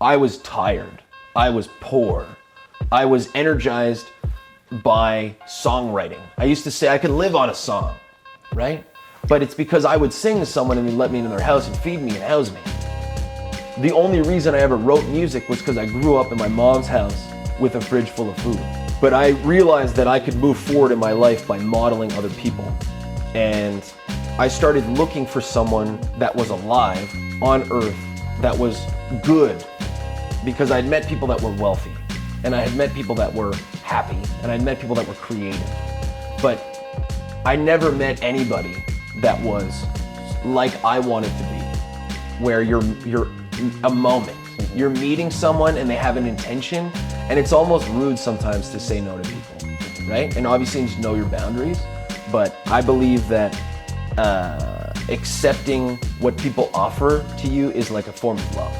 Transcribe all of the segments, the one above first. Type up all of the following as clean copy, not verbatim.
I was tired. I was poor. I was energized by songwriting. I used to say I could live on a song, right? But it's because I would sing to someone and they'd let me into their house and feed me and house me. The only reason I ever wrote music was because I grew up in my mom's house with a fridge full of food. But I realized that I could move forward in my life by modeling other people. And I started looking for someone that was alive on earth, that was good, because I'd met people that were wealthy, and I had met people that were happy, and I'd met people that were creative. But I never met anybody that was like I wanted to be, where you're a moment. You're meeting someone and they have an intention, and it's almost rude sometimes to say no to people, right? And obviously you just know your boundaries, but I believe that accepting what people offer to you is like a form of love.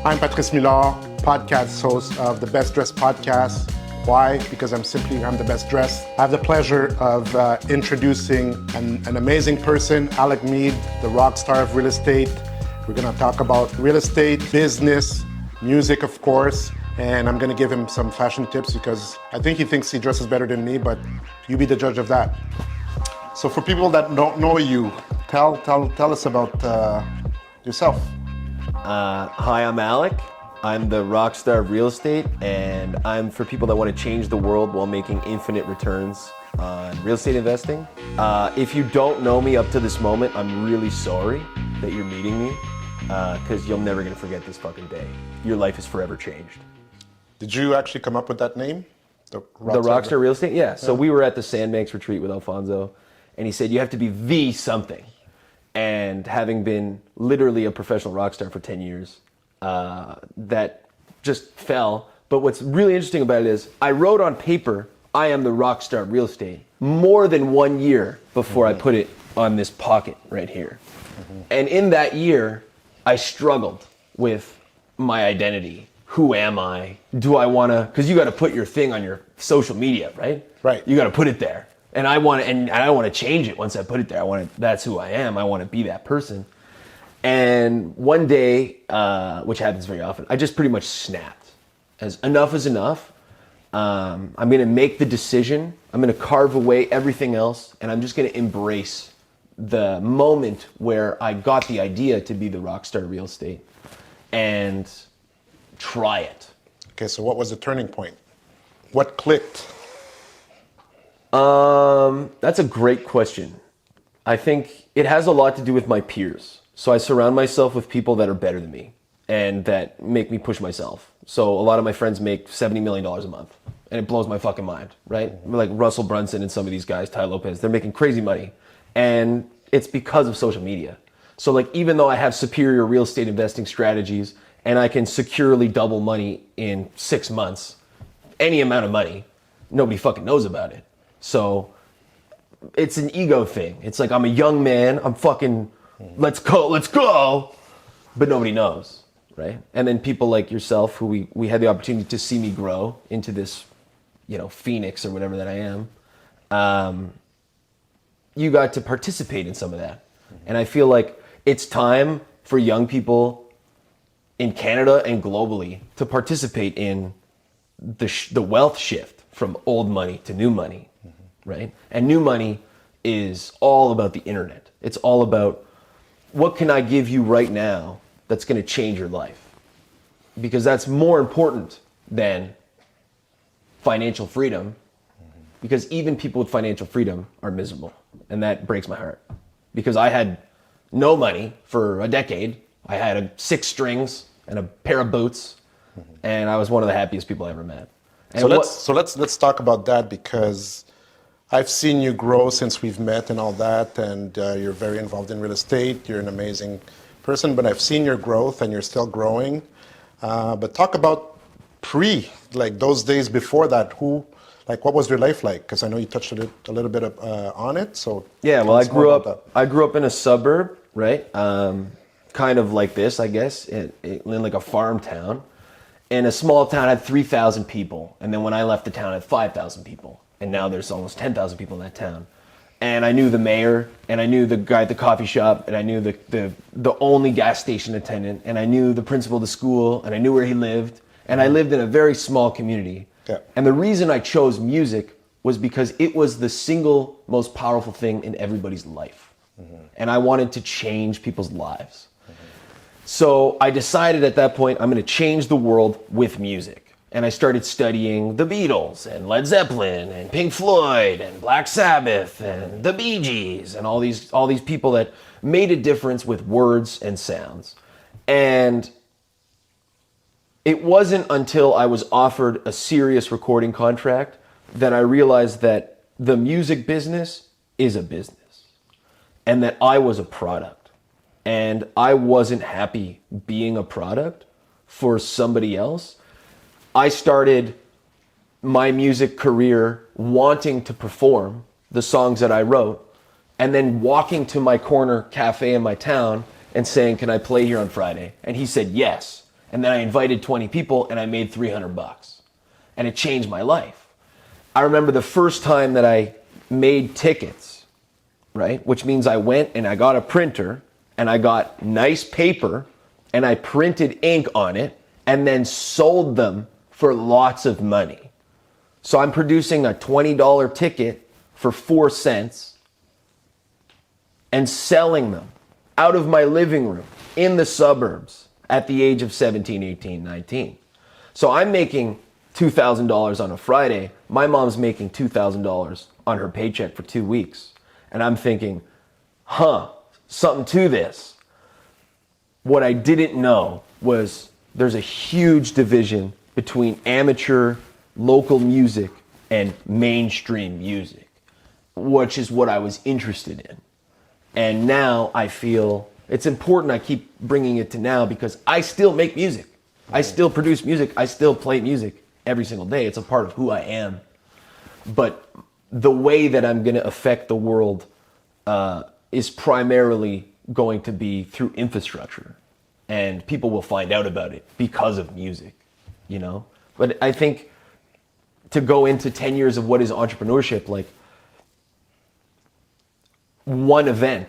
I'm Patrice Milord, podcast host of the Best Dressed Podcast. Why? Because I'm the best dressed. I have the pleasure of introducing an amazing person, Alec Mead, the Rockstar of real estate. We're gonna talk about real estate, business, music, of course, and I'm gonna give him some fashion tips because I think he thinks he dresses better than me, but you be the judge of that. So for people that don't know you, tell us about yourself. Hi, I'm Alec. I'm the Rockstar of real estate, and I'm for people that want to change the world while making infinite returns on real estate investing. If you don't know me up to this moment, I'm really sorry that you're meeting me, because you're never gonna forget this fucking day. Your life is forever changed. Did you actually come up with that name? The Rockstar Real Estate? Yeah. So we were at the Sandbanks retreat with Alfonso, and he said, you have to be the something. And having been literally a professional rock star for 10 years, that just fell. But what's really interesting about it is I wrote on paper, I am the Rockstar Real Estate, more than 1 year before I put it on this pocket right here. And in that year, I struggled with my identity. Who am I? Do I wanna, because you gotta put your thing on your social media, right? Right. You gotta put it there. And I want to change it once I put it there. That's who I am. I want to be that person. And one day, which happens very often, I just pretty much snapped. As enough is enough. I'm going to make the decision. I'm going to carve away everything else, and I'm just going to embrace the moment where I got the idea to be the Rockstar Real Estate and try it. Okay, so what was the turning point? What clicked? That's a great question. I think it has a lot to do with my peers. So I surround myself with people that are better than me and that make me push myself. So a lot of my friends make $70 million a month, and it blows my fucking mind, right? Like Russell Brunson and some of these guys, Ty Lopez, they're making crazy money. And it's because of social media. So like, even though I have superior real estate investing strategies and I can securely double money in 6 months, any amount of money, nobody fucking knows about it. So it's an ego thing. It's like, I'm a young man, I'm fucking, let's go, but nobody knows, right? And then people like yourself, who we had the opportunity to see me grow into this, phoenix or whatever that I am, you got to participate in some of that. And I feel like it's time for young people in Canada and globally to participate in the wealth shift from old money to new money. Right? And new money is all about the internet. It's all about what can I give you right now that's going to change your life? Because that's more important than financial freedom, because even people with financial freedom are miserable. And that breaks my heart, because I had no money for a decade. I had 6 strings and a pair of boots, and I was one of the happiest people I ever met. And let's talk about that, because I've seen you grow since we've met and all that, and you're very involved in real estate. You're an amazing person, but I've seen your growth and you're still growing. But talk about like those days before that. What was your life like? Because I know you touched a little bit on it. So yeah, well, I grew up in a suburb, right? Kind of like this, I guess, in like a farm town. And a small town had 3,000 people, and then when I left the town, it had 5,000 people. And now there's almost 10,000 people in that town. and I knew the mayor, and I knew the guy at the coffee shop, and I knew the only gas station attendant, and I knew the principal of the school, and I knew where he lived, and I lived in a very small community. Yeah. And the reason I chose music was because it was the single most powerful thing in everybody's life. And I wanted to change people's lives. So I decided at that point, I'm going to change the world with music. And I started studying the Beatles and Led Zeppelin and Pink Floyd and Black Sabbath and the Bee Gees and all these people that made a difference with words and sounds. And it wasn't until I was offered a serious recording contract that I realized that the music business is a business and that I was a product. And I wasn't happy being a product for somebody else. I started my music career wanting to perform the songs that I wrote and then walking to my corner cafe in my town and saying, "Can I play here on Friday?" And he said yes. And then I invited 20 people and I made $300. And it changed my life. I remember the first time that I made tickets, right? Which means I went and I got a printer and I got nice paper and I printed ink on it and then sold them for lots of money. So I'm producing a $20 ticket for 4 cents and selling them out of my living room in the suburbs at the age of 17, 18, 19. So I'm making $2,000 on a Friday. My mom's making $2,000 on her paycheck for 2 weeks. And I'm thinking, something to this. What I didn't know was there's a huge division between amateur local music and mainstream music, which is what I was interested in. And now I feel it's important I keep bringing it to now because I still make music. I still produce music. I still play music every single day. It's a part of who I am. But the way that I'm going to affect the world is primarily going to be through infrastructure. And people will find out about it because of music, you know? But I think to go into 10 years of what is entrepreneurship, like one event,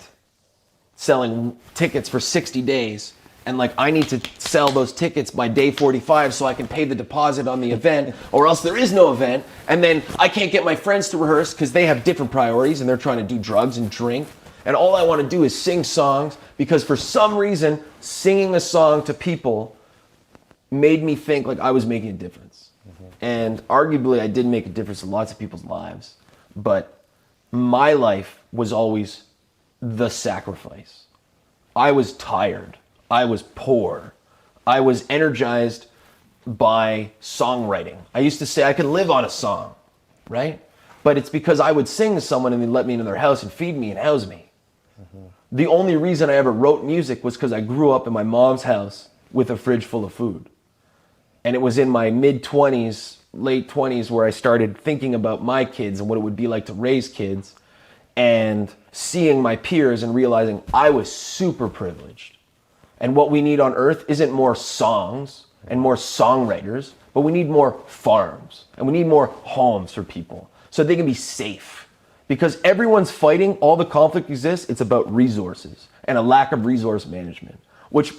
selling tickets for 60 days, and like I need to sell those tickets by day 45 so I can pay the deposit on the event, or else there is no event, and then I can't get my friends to rehearse because they have different priorities and they're trying to do drugs and drink. And all I want to do is sing songs because for some reason, singing a song to people made me think like I was making a difference. And arguably I did make a difference in lots of people's lives, but my life was always the sacrifice. I was tired. I was poor. I was energized by songwriting. I used to say I could live on a song, right? But it's because I would sing to someone and they'd let me into their house and feed me and house me. The only reason I ever wrote music was because I grew up in my mom's house with a fridge full of food. And it was in my mid-20s, late 20s where I started thinking about my kids and what it would be like to raise kids and seeing my peers and realizing I was super privileged. And what we need on earth isn't more songs and more songwriters, but we need more farms and we need more homes for people so they can be safe. Because everyone's fighting, all the conflict exists, it's about resources and a lack of resource management, which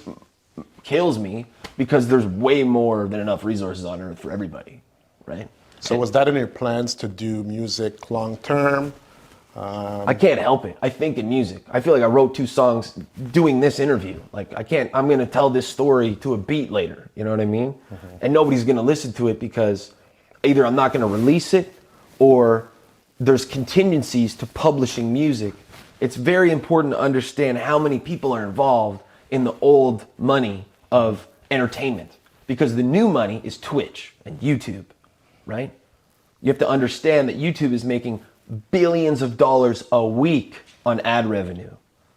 kills me because there's way more than enough resources on earth for everybody, right? So was that in your plans to do music long term? I can't help it. I think in music. I feel like I wrote 2 songs doing this interview. Like I'm going to tell this story to a beat later. You know what I mean? And nobody's going to listen to it because either I'm not going to release it or there's contingencies to publishing music. It's very important to understand how many people are involved in the old money of entertainment because the new money is Twitch and YouTube, right? You have to understand that YouTube is making billions of dollars a week on ad revenue.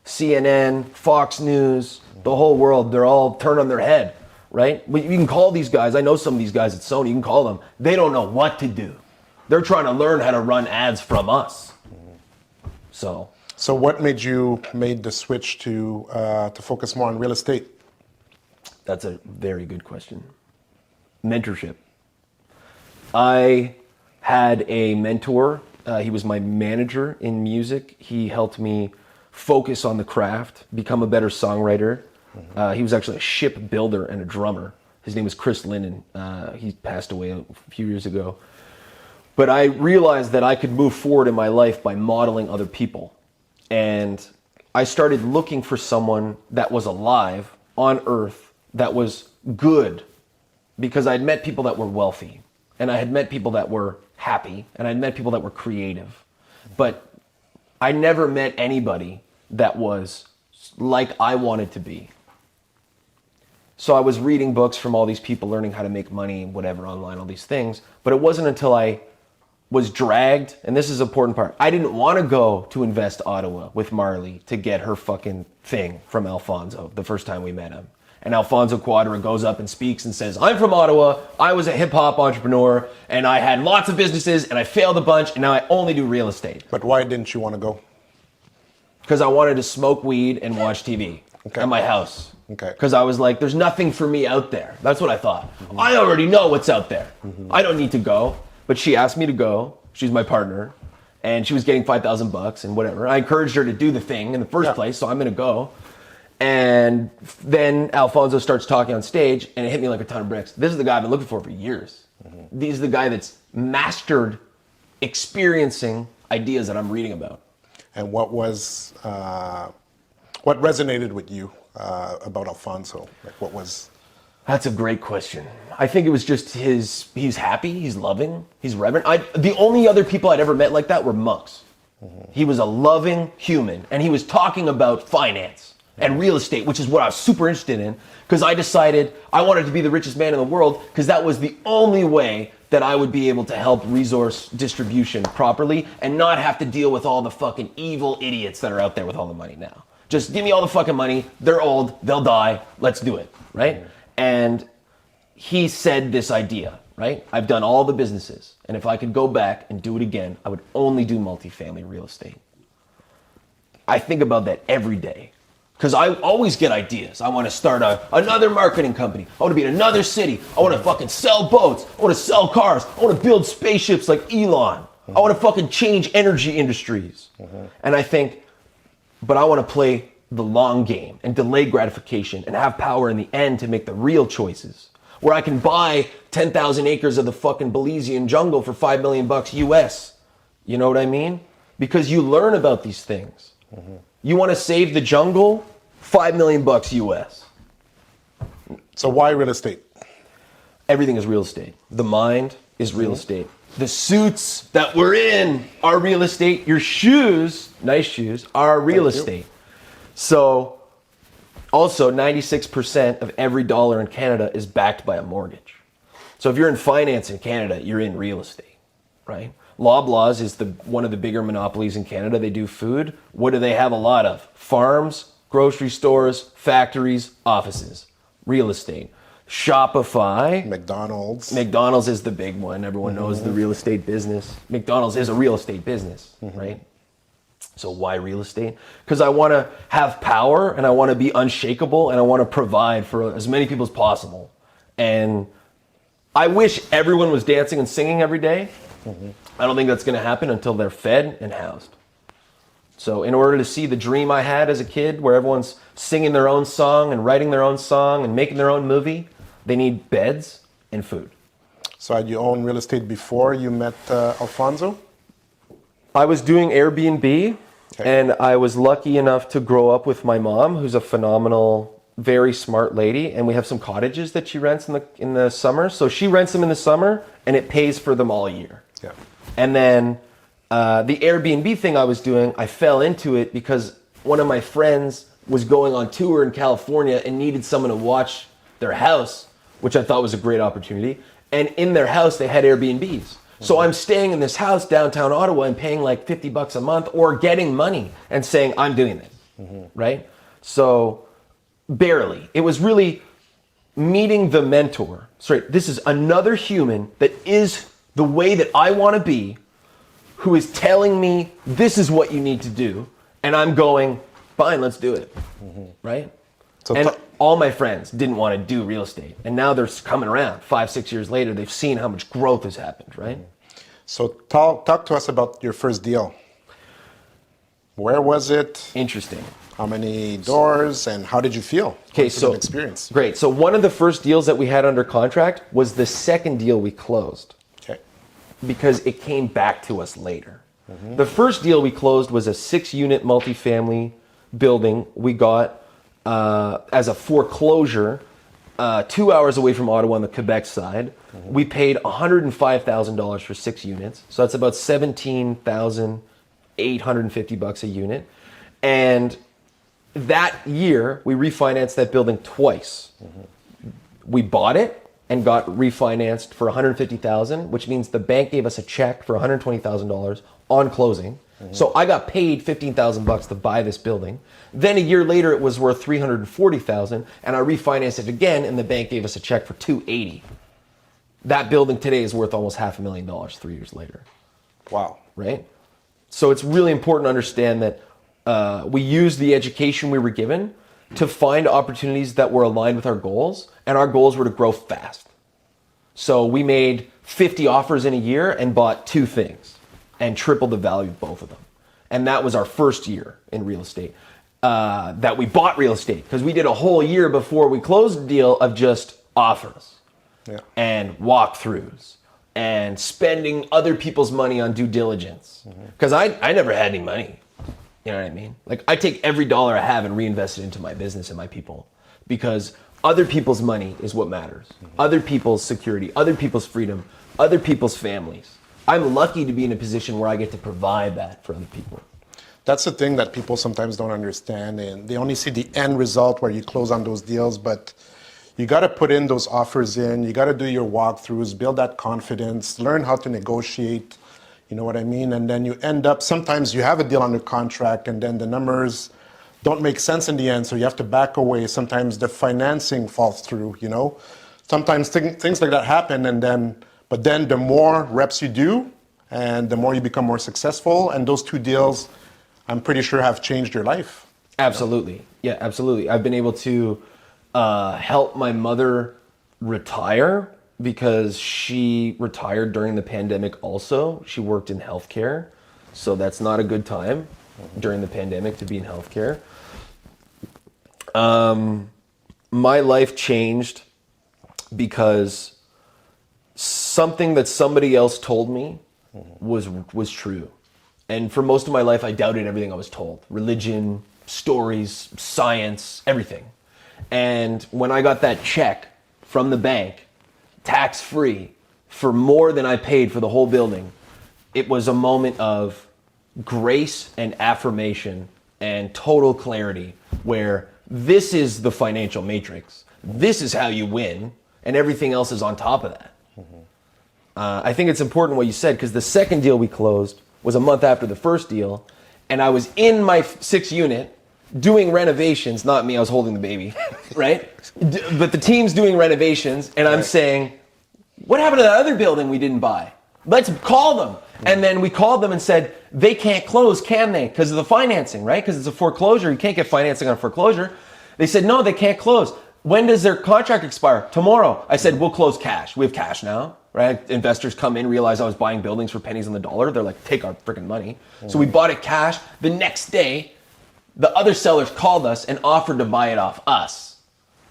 CNN, Fox News, the whole world, they're all turned on their head, right? You can call these guys, I know some of these guys at Sony, you can call them, they don't know what to do. They're trying to learn how to run ads from us. So what made you made the switch to focus more on real estate? That's a very good question. Mentorship. I had a mentor He was my manager in music. He helped me focus on the craft, become a better songwriter. He was actually a ship builder and a drummer. His name was Chris Linden. He passed away a few years ago. But I realized that I could move forward in my life by modeling other people. And I started looking for someone that was alive on earth that was good, because I'd met people that were wealthy, and I had met people that were happy, and I'd met people that were creative. But I never met anybody that was like I wanted to be. So I was reading books from all these people, learning how to make money, whatever, online, all these things. But it wasn't until I was dragged, and this is an important part. I didn't want to go to Invest Ottawa with Marley to get her fucking thing from Alfonso the first time we met him. And Alfonso Quadra goes up and speaks and says, I'm from Ottawa, I was a hip hop entrepreneur, and I had lots of businesses, and I failed a bunch, and now I only do real estate. But why didn't you want to go? Because I wanted to smoke weed and watch TV at my house. Because I was like, there's nothing for me out there. That's what I thought. I already know what's out there. I don't need to go. But she asked me to go. She's my partner. And she was getting $5,000 and whatever. I encouraged her to do the thing in the first place, so I'm going to go. And then Alfonso starts talking on stage, and it hit me like a ton of bricks. This is the guy I've been looking for years. This is the guy that's mastered experiencing ideas that I'm reading about. And what resonated with you about Alfonso? Like, what was? That's a great question. I think it was just he's happy, he's loving, he's reverent. The only other people I'd ever met like that were monks. He was a loving human, and he was talking about finance and real estate, which is what I was super interested in, because I decided I wanted to be the richest man in the world, because that was the only way that I would be able to help resource distribution properly and not have to deal with all the fucking evil idiots that are out there with all the money now. Just give me all the fucking money, they're old, they'll die, let's do it, right? And he said this idea, right? I've done all the businesses, and if I could go back and do it again, I would only do multifamily real estate. I think about that every day, because I always get ideas. I want to start another marketing company. I want to be in another city. I want to fucking sell boats. I want to sell cars. I want to build spaceships like Elon. I want to fucking change energy industries. And I think, but I want to play the long game and delay gratification and have power in the end to make the real choices, where I can buy 10,000 acres of the fucking Belizean jungle for $5 million US. You know what I mean? Because you learn about these things. You want to save the jungle? $5 million US. So why real estate? Everything is real estate. The mind is real estate. The suits that we're in are real estate. Your shoes, nice shoes, are real estate. So also 96% of every dollar in Canada is backed by a mortgage. So if you're in finance in Canada, you're in real estate, right? Loblaws is one of the bigger monopolies in Canada. They do food. What do they have a lot of? Farms, grocery stores, factories, offices, real estate. Shopify. McDonald's is the big one. Everyone knows the real estate business. McDonald's is a real estate business, right? So why real estate? Because I want to have power, and I want to be unshakable, and I want to provide for as many people as possible. And I wish everyone was dancing and singing every day. I don't think that's going to happen until they're fed and housed. So in order to see the dream I had as a kid, where everyone's singing their own song and writing their own song and making their own movie, they need beds and food. So had you owned real estate before you met Alfonso? I was doing Airbnb, and I was lucky enough to grow up with my mom, who's a phenomenal, very smart lady, and we have some cottages that she rents in the summer. So she rents them in the summer, and it pays for them all year. Yeah. And then the Airbnb thing I was doing, I fell into it because one of my friends was going on tour in California and needed someone to watch their house, which I thought was a great opportunity. And in their house, they had Airbnbs. So I'm staying in this house downtown Ottawa and paying like $50 a month, or getting money and saying, I'm doing this, right? So barely. It was really meeting the mentor. Sorry, this is another human that is the way that I want to be, who is telling me this is what you need to do, and I'm going, fine, let's do it, right? So and all my friends didn't want to do real estate, and now they're coming around 5-6 years later. They've seen how much growth has happened, right? So talk to us about your first deal. Where was it? Interesting. How many doors and how did you feel? Okay, so experience. Great. So one of the first deals that we had under contract was the second deal we closed. Okay. Because it came back to us later. The first deal we closed was a 6-unit multifamily building we got as a foreclosure 2 hours away from Ottawa on the Quebec side. We paid $105,000 for 6 units. So that's about $17,850 a unit. And that year, we refinanced that building twice. We bought it and got refinanced for $150,000, which means the bank gave us a check for $120,000 on closing. So I got paid $15,000 to buy this building. Then a year later, it was worth $340,000, and I refinanced it again, and the bank gave us a check for $280,000. That building today is worth almost $500,000 3 years later. Wow. Right? So it's really important to understand that we used the education we were given to find opportunities that were aligned with our goals, and our goals were to grow fast. So we made 50 offers in a year and bought 2 things and tripled the value of both of them. And that was our first year in real estate that we bought real estate, because we did a whole year before we closed the deal of just offers and walkthroughs and spending other people's money on due diligence. Because I never had any money. You know what I mean? Like, I take every dollar I have and reinvest it into my business and my people, because other people's money is what matters. Other people's security, other people's freedom, other people's families. I'm lucky to be in a position where I get to provide that for other people. That's the thing that people sometimes don't understand, and they only see the end result where you close on those deals, but you got to put in those offers in, you got to do your walkthroughs, build that confidence, learn how to negotiate, you know what I mean? And then you end up, sometimes you have a deal under contract and then the numbers don't make sense in the end, so you have to back away. Sometimes the financing falls through, you know? Sometimes things like that happen, but then the more reps you do and the more you become more successful, and those 2 deals, I'm pretty sure, have changed your life. Absolutely. Yeah, absolutely. I've been able to help my mother retire, because she retired during the pandemic also. She worked in healthcare, so that's not a good time during the pandemic to be in healthcare. My life changed because something that somebody else told me was true. And for most of my life, I doubted everything I was told. Religion, stories, science, everything. And when I got that check from the bank, tax-free, for more than I paid for the whole building, it was a moment of grace and affirmation and total clarity, where this is the financial matrix. This is how you win, and everything else is on top of that. I think it's important what you said, because the second deal we closed was a month after the first deal, and I was in my 6 unit doing renovations, not me, I was holding the baby, right? But the team's doing renovations, and I'm saying, what happened to that other building we didn't buy? Let's call them. And then we called them and said, they can't close, can they? Because of the financing, right? Because it's a foreclosure. You can't get financing on foreclosure. They said, no, they can't close. When does their contract expire? Tomorrow. I said, we'll close cash. We have cash now, right? Investors come in, realize I was buying buildings for pennies on the dollar. They're like, take our freaking money. So we bought it cash. The next day, the other sellers called us and offered to buy it off us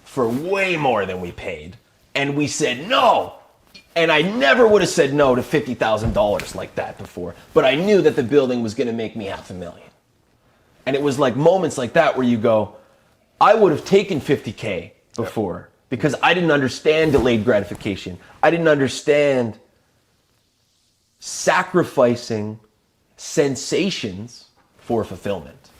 for way more than we paid. And we said no. And I never would have said no to $50,000 like that before. But I knew that the building was going to make me $500,000. And it was like moments like that where you go, I would have taken $50K before, because I didn't understand delayed gratification. I didn't understand sacrificing sensations for fulfillment,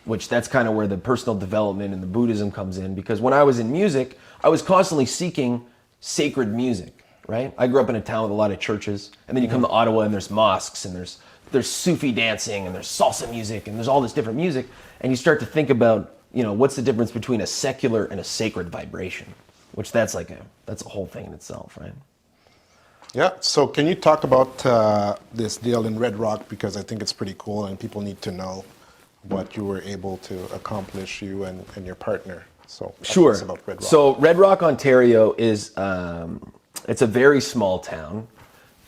which that's kind of where the personal development and the Buddhism comes in. Because when I was in music, I was constantly seeking sacred music, right? I grew up in a town with a lot of churches, and then you come to Ottawa and there's mosques, and there's Sufi dancing, and there's salsa music, and there's all this different music, and you start to think about, you know, what's the difference between a secular and a sacred vibration, which that's a whole thing in itself, right? Yeah, so can you talk about this deal in Red Rock, because I think it's pretty cool and people need to know what you were able to accomplish, you and your partner. So sure. Talk to us about Red Rock. So Red Rock, Ontario is, it's a very small town.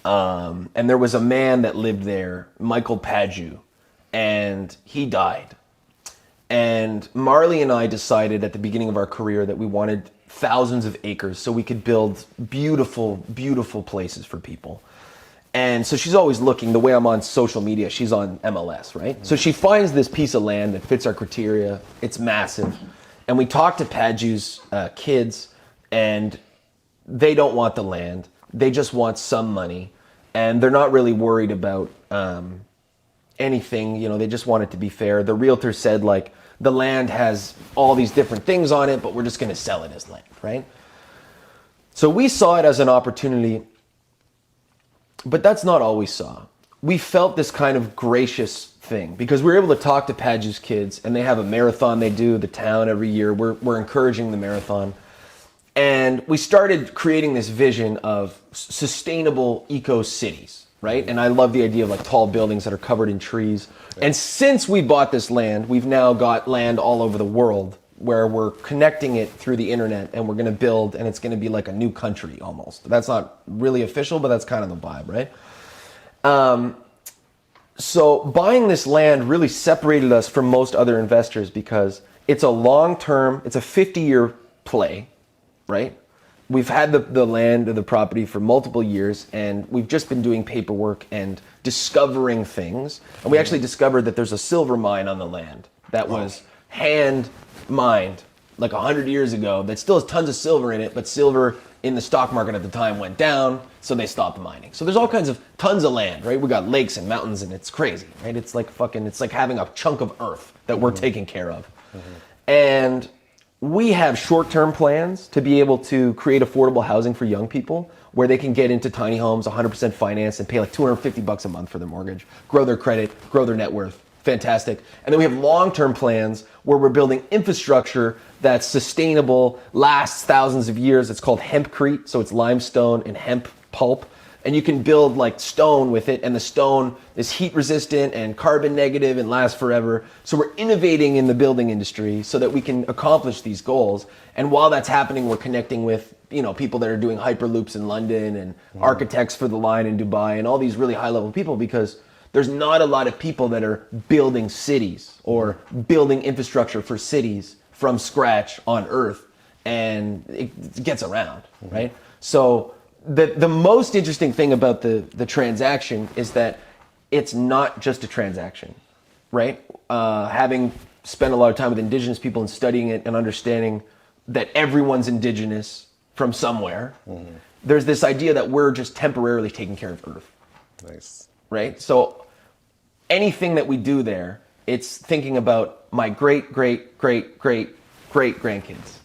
And there was a man that lived there, Michael Padju, and he died. And Marley and I decided at the beginning of our career that we wanted thousands of acres so we could build beautiful, beautiful places for people. And so she's always looking. The way I'm on social media, she's on MLS, right? So she finds this piece of land that fits our criteria. It's massive. And we talk to Padju's kids, and they don't want the land. They just want some money. And they're not really worried about anything. You know, they just want it to be fair. The realtor said, like, the land has all these different things on it, but we're just going to sell it as land, right? So we saw it as an opportunity. But that's not all we saw. We felt this kind of gracious thing because we were able to talk to Padju's kids, and they have a marathon they do, the town, every year. We're encouraging the marathon. And we started creating this vision of sustainable eco-cities, right? And I love the idea of like tall buildings that are covered in trees. And since we bought this land, we've now got land all over the world where we're connecting it through the internet, and we're going to build, and it's going to be like a new country almost. That's not really official, but that's kind of the vibe, right? So buying this land really separated us from most other investors because it's a long-term, it's a 50-year play, right? We've had the land or the property for multiple years, and we've just been doing paperwork and discovering things. And we actually discovered that there's a silver mine on the land that was hand mined like 100 years ago that still has tons of silver in it, but silver in the stock market at the time went down, so they stopped mining. So there's all kinds of tons of land, right? We got lakes and mountains, and it's crazy, right? It's like having a chunk of earth that we're taking care of. And we have short-term plans to be able to create affordable housing for young people where they can get into tiny homes, 100% financed, and pay like $250 a month for their mortgage, grow their credit, grow their net worth. Fantastic. And then we have long-term plans where we're building infrastructure that's sustainable, lasts thousands of years. It's called hempcrete, so it's limestone and hemp pulp. And you can build like stone with it, and the stone is heat resistant and carbon negative and lasts forever. So we're innovating in the building industry so that we can accomplish these goals. And while that's happening, we're connecting with, you know, people that are doing hyperloops in London and architects for the line in Dubai and all these really high-level people, because there's not a lot of people that are building cities or building infrastructure for cities from scratch on Earth, and it gets around, right? So the most interesting thing about the transaction is that it's not just a transaction, right? Having spent a lot of time with indigenous people and studying it and understanding that everyone's indigenous from somewhere, there's this idea that we're just temporarily taking care of Earth. Nice. Right? So anything that we do there, it's thinking about my great, great, great, great, great grandkids.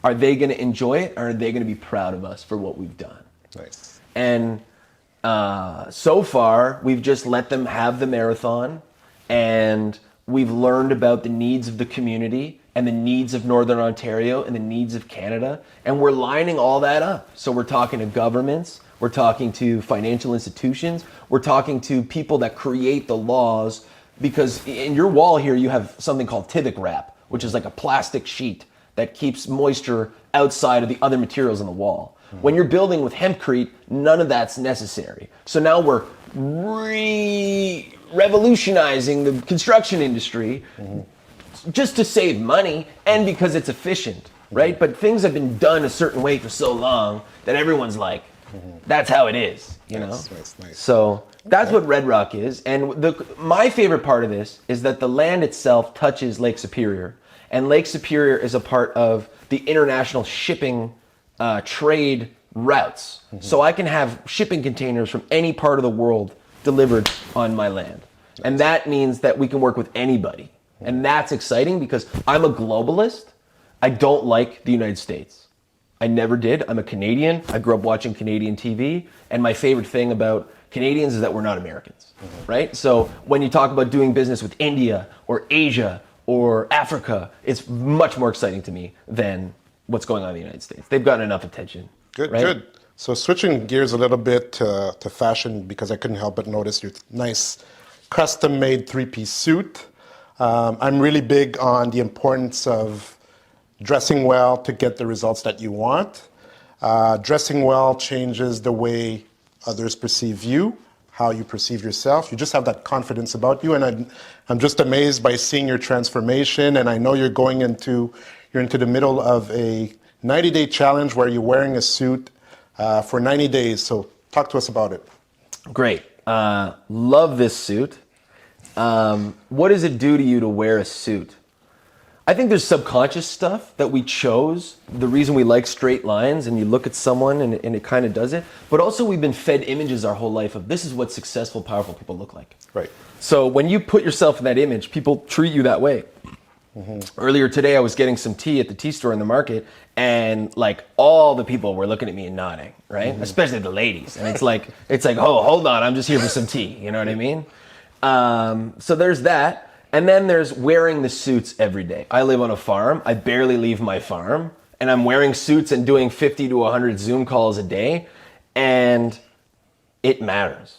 Are they going to enjoy it, or are they going to be proud of us for what we've done? Nice. And so far, we've just let them have the marathon, and we've learned about the needs of the community and the needs of Northern Ontario and the needs of Canada, and we're lining all that up. So we're talking to governments, we're talking to financial institutions, we're talking to people that create the laws, because in your wall here you have something called Tyvek wrap, which is like a plastic sheet that keeps moisture outside of the other materials in the wall. When you're building with hempcrete, none of that's necessary. So now we're revolutionizing the construction industry just to save money and because it's efficient, right? But things have been done a certain way for so long that everyone's like, that's how it is, you know? Nice. So that's what Red Rock is. And my favorite part of this is that the land itself touches Lake Superior. And Lake Superior is a part of the international shipping trade routes. So I can have shipping containers from any part of the world delivered on my land. And that means that we can work with anybody. And that's exciting because I'm a globalist. I don't like the United States. I never did. I'm a Canadian. I grew up watching Canadian TV. And my favorite thing about Canadians is that we're not Americans, right? So when you talk about doing business with India or Asia or Africa, it's much more exciting to me than what's going on in the United States. They've gotten enough attention. Good, right? good. So switching gears a little bit to fashion, because I couldn't help but notice your nice custom-made three-piece suit. I'm really big on the importance of dressing well to get the results that you want. Dressing well changes the way others perceive you, how you perceive yourself. You just have that confidence about you, and I'm just amazed by seeing your transformation. And I know you're into the middle of a 90-day challenge where you're wearing a suit for 90 days. So talk to us about it. Great. Love this suit. What does it do to you to wear a suit? I think there's subconscious stuff that we chose. The reason we like straight lines, and you look at someone and it kind of does it. But also we've been fed images our whole life of this is what successful, powerful people look like. Right. So when you put yourself in that image, people treat you that way. Mm-hmm. Earlier today, I was getting some tea at the tea store in the market, and like all the people were looking at me and nodding, right? Mm-hmm. Especially the ladies. And it's like, oh, hold on, I'm just here for some tea. You know what I mean? So there's that. And then there's wearing the suits every day. I live on a farm. I barely leave my farm. And I'm wearing suits and doing 50 to 100 Zoom calls a day. And it matters.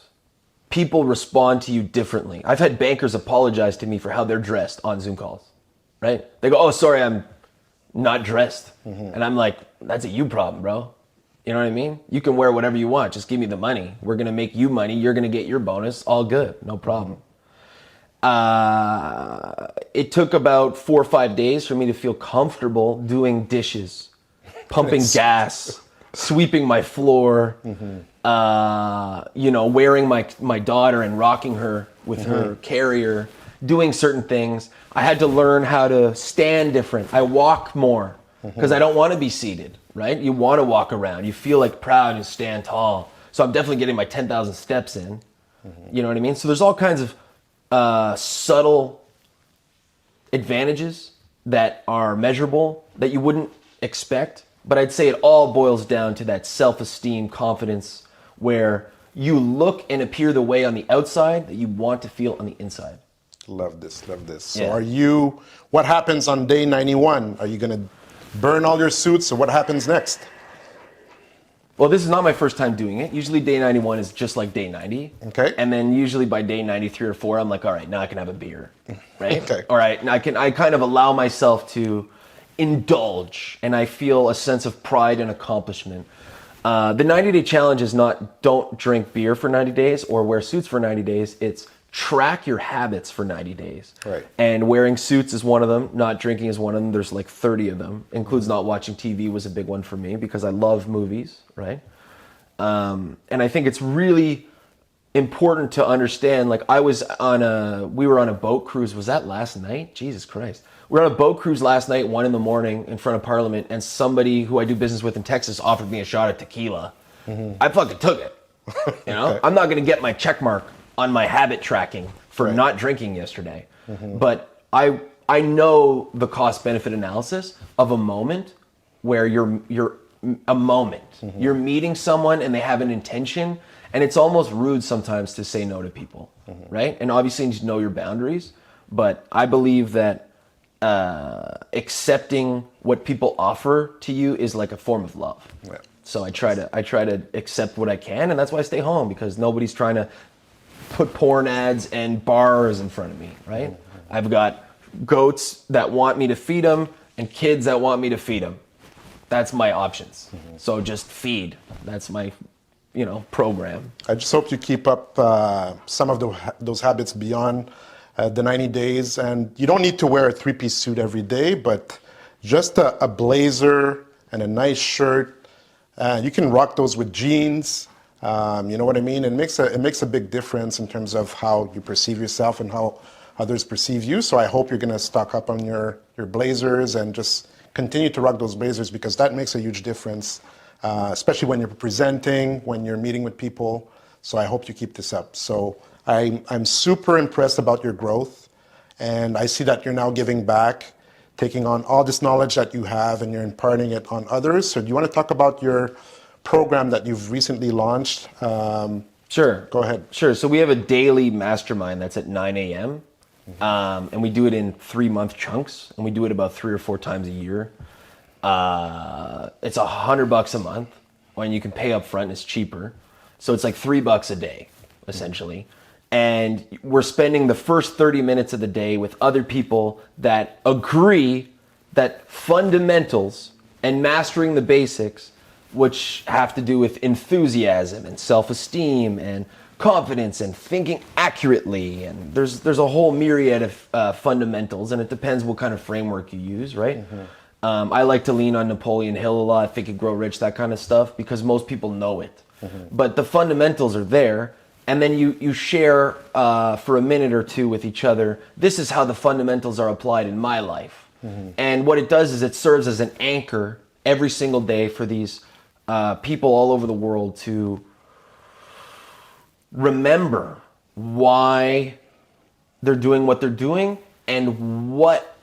People respond to you differently. I've had bankers apologize to me for how they're dressed on Zoom calls, right? They go, oh, sorry, I'm not dressed. Mm-hmm. And I'm like, that's a you problem, bro. You know what I mean? You can wear whatever you want. Just give me the money. We're going to make you money. You're going to get your bonus. All good. No problem. It took about 4 or 5 days for me to feel comfortable doing dishes, pumping gas, sweeping my floor, mm-hmm. Wearing my daughter and rocking her with mm-hmm. her carrier, doing certain things. I had to learn how to stand different. I walk more because I don't want to be seated, right? You want to walk around. You feel like proud and stand tall. So I'm definitely getting my 10,000 steps in. Mm-hmm. You know what I mean? So there's all kinds of subtle advantages that are measurable that you wouldn't expect. But I'd say it all boils down to that self-esteem, confidence, where you look and appear the way on the outside that you want to feel on the inside. Love this. So what happens on day 91? Are you going to burn all your suits, or what happens next? Well, this is not my first time doing it. Usually day 91 is just like day 90. Okay. And then usually by day 93 or 4, I'm like, all right, now I can have a beer, right? Okay. All right, now I kind of allow myself to indulge, and I feel a sense of pride and accomplishment. The 90-day challenge is not don't drink beer for 90 days or wear suits for 90 days. It's track your habits for 90 days. Right. And wearing suits is one of them. Not drinking is one of them. There's like 30 of them. Includes not watching TV was a big one for me because I love movies, right? And I think it's really important to understand, like we were on a boat cruise. Was that last night? Jesus Christ. We were on a boat cruise last night, 1 a.m. in front of Parliament, and somebody who I do business with in Texas offered me a shot of tequila. Mm-hmm. I fucking took it. You know, okay. I'm not going to get my check mark on my habit tracking for not drinking yesterday. Mm-hmm. But I know the cost benefit analysis of a moment where you're a moment. Mm-hmm. You're meeting someone and they have an intention, and it's almost rude sometimes to say no to people, mm-hmm. right? And obviously you need to know your boundaries, but I believe that accepting what people offer to you is like a form of love. Yeah. So I try to accept what I can, and that's why I stay home, because nobody's trying to put porn ads and bars in front of me, right? Mm-hmm. I've got goats that want me to feed them and kids that want me to feed them. That's my options. Mm-hmm. So just feed. That's my, program. I just hope you keep up some of those habits beyond the 90 days. And you don't need to wear a 3-piece suit every day, but just a blazer and a nice shirt. You can rock those with jeans. You know what I mean? It makes a big difference in terms of how you perceive yourself and how others perceive you. So I hope you're going to stock up on your blazers and just continue to rock those blazers, because that makes a huge difference, especially when you're presenting, when you're meeting with people. So I hope you keep this up. So I'm super impressed about your growth, and I see that you're now giving back, taking on all this knowledge that you have, and you're imparting it on others. So do you want to talk about your program that you've recently launched? Sure. Go ahead. Sure. So we have a daily mastermind that's at 9 a.m. And we do it in 3-month chunks, and we do it about 3 or 4 times a year. It's $100 a month, and you can pay up front. It's cheaper. So it's like $3 a day, essentially. And we're spending the first 30 minutes of the day with other people that agree that fundamentals and mastering the basics which have to do with enthusiasm and self-esteem and confidence and thinking accurately. And there's a whole myriad of fundamentals, and it depends what kind of framework you use, right? I like to lean on Napoleon Hill a lot, Think and Grow Rich, that kind of stuff, because most people know it. But the fundamentals are there, and then you share for a minute or two with each other, this is how the fundamentals are applied in my life. And what it does is it serves as an anchor every single day for these people all over the world to remember why they're doing what they're doing and what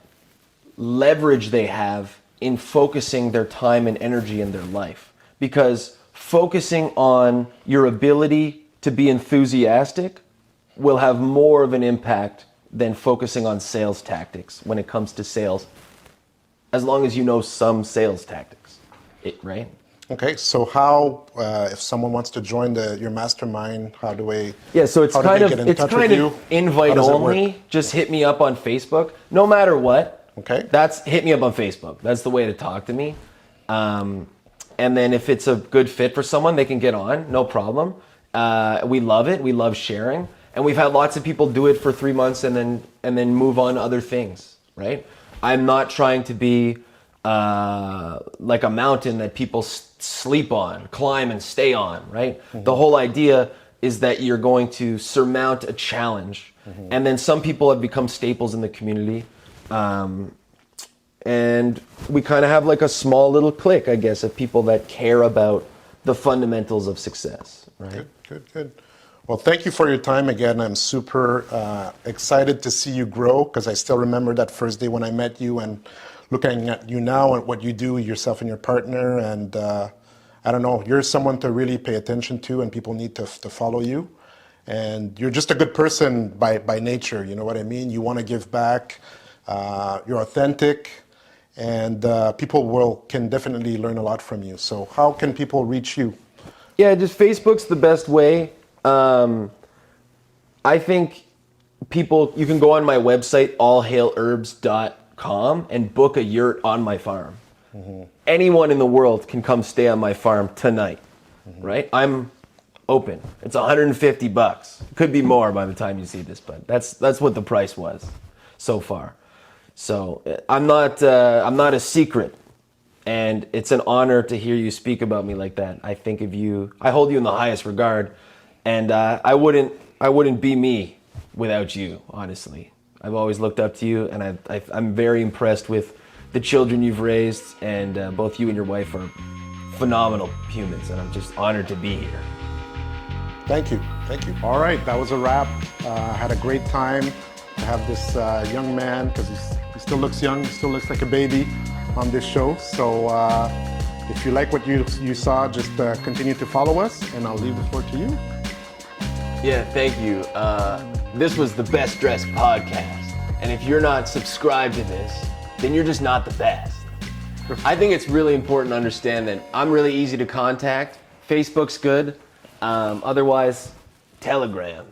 leverage they have in focusing their time and energy in their life. Because focusing on your ability to be enthusiastic will have more of an impact than focusing on sales tactics when it comes to sales, as long as you know some sales tactics, right? Okay, so how, if someone wants to join your mastermind, how do they So it's kind you? of invite only. Just hit me up on Facebook, no matter what. Okay. Hit me up on Facebook. That's the way to talk to me. And then if it's a good fit for someone, they can get on, no problem. We love it. We love sharing. And we've had lots of people do it for 3 months and then move on to other things, right? I'm not trying to be like a mountain that people sleep on, climb and stay on, right? The whole idea is that you're going to surmount a challenge. And then some people have become staples in the community. And we kind of have like a small little clique, I guess, of people that care about the fundamentals of success, right? Good. Well, thank you for your time again. I'm super excited to see you grow, because I still remember that first day when I met you, and looking at you now and what you do, yourself and your partner. And I don't know, you're someone to really pay attention to, and people need to follow you. And you're just a good person by nature, you know what I mean? You want to give back, you're authentic, and people can definitely learn a lot from you. So how can people reach you? Yeah, just Facebook's the best way. I think you can go on my website, allhailherbs.com, and book a yurt on my farm. Anyone in the world can come stay on my farm tonight, right? I'm open. It's $150. Could be more by the time you see this, but that's what the price was so far. So I'm not a secret. And it's an honor to hear you speak about me like that. I think of you, I hold you in the highest regard, and I wouldn't be me without you, honestly. I've always looked up to you, and I'm very impressed with the children you've raised, and both you and your wife are phenomenal humans, and I'm just honored to be here. Thank you. All right, that was a wrap. Had a great time to have this young man, because he still looks young, he still looks like a baby, on this show. So if you like what you saw, just continue to follow us, and I'll leave the floor to you. Yeah, thank you. This was the Best Dressed Podcast. And if you're not subscribed to this, then you're just not the best. I think it's really important to understand that I'm really easy to contact. Facebook's good. Otherwise, Telegram.